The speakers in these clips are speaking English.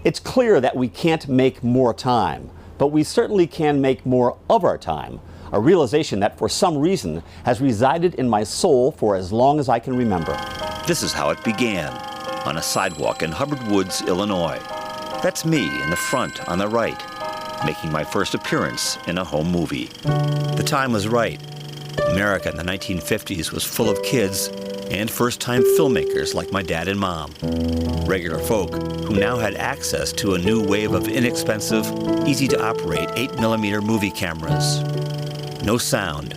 It's clear that we can't make more time, but we certainly can make more of our time, a realization that for some reason has resided in my soul for as long as I can remember. This is how it began, on a sidewalk in Hubbard Woods, Illinois. That's me in the front on the right, making my first appearance in a home movie. The time was right. America in the 1950s was full of kids and first-time filmmakers like my dad and mom. Regular folk who now had access to a new wave of inexpensive, easy-to-operate 8mm movie cameras. No sound,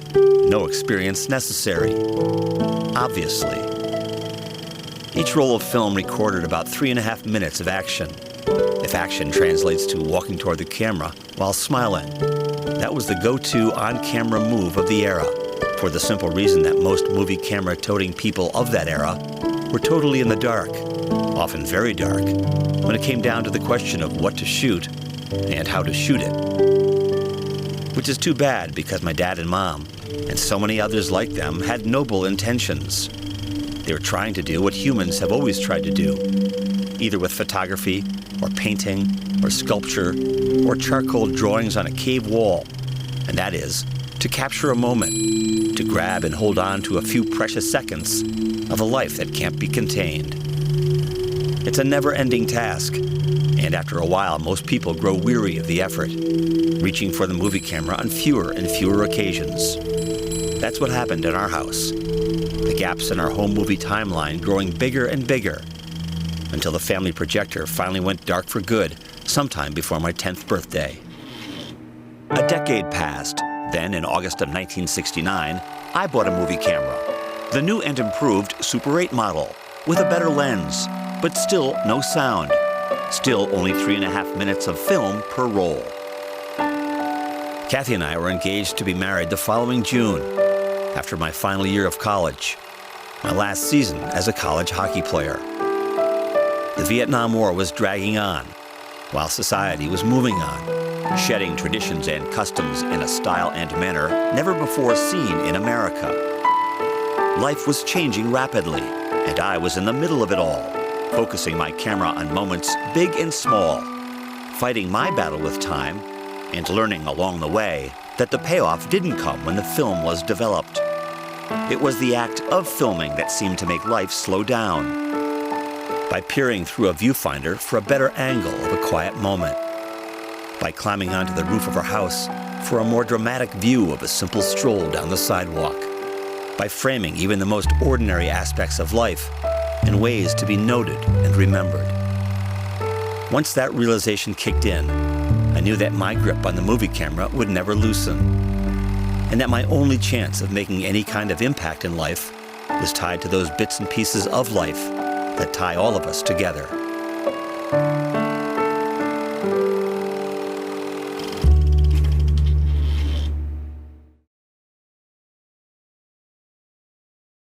no experience necessary. Obviously. Each roll of film recorded about 3.5 minutes of action. If action translates to walking toward the camera while smiling. That was the go-to on-camera move of the era, for the simple reason that most movie camera-toting people of that era were totally in the dark, often very dark, when it came down to the question of what to shoot and how to shoot it. Which is too bad, because my dad and mom, and so many others like them, had noble intentions. They were trying to do what humans have always tried to do, either with photography, or painting, or sculpture, or charcoal drawings on a cave wall, and that is, to capture a moment, to grab and hold on to a few precious seconds of a life that can't be contained. It's a never-ending task, and after a while, most people grow weary of the effort, reaching for the movie camera on fewer and fewer occasions. That's what happened in our house. The gaps in our home movie timeline growing bigger and bigger, until the family projector finally went dark for good sometime before my 10th birthday. A decade passed. Then, in August of 1969, I bought a movie camera. The new and improved Super 8 model, with a better lens, but still no sound. Still only 3.5 minutes of film per roll. Kathy and I were engaged to be married the following June, after my final year of college, my last season as a college hockey player. The Vietnam War was dragging on, while society was moving on, shedding traditions and customs in a style and manner never before seen in America. Life was changing rapidly, and I was in the middle of it all, focusing my camera on moments big and small, fighting my battle with time, and learning along the way that the payoff didn't come when the film was developed. It was the act of filming that seemed to make life slow down, by peering through a viewfinder for a better angle of a quiet moment, by climbing onto the roof of our house for a more dramatic view of a simple stroll down the sidewalk, by framing even the most ordinary aspects of life in ways to be noted and remembered. Once that realization kicked in, I knew that my grip on the movie camera would never loosen, and that my only chance of making any kind of impact in life was tied to those bits and pieces of life that tie all of us together.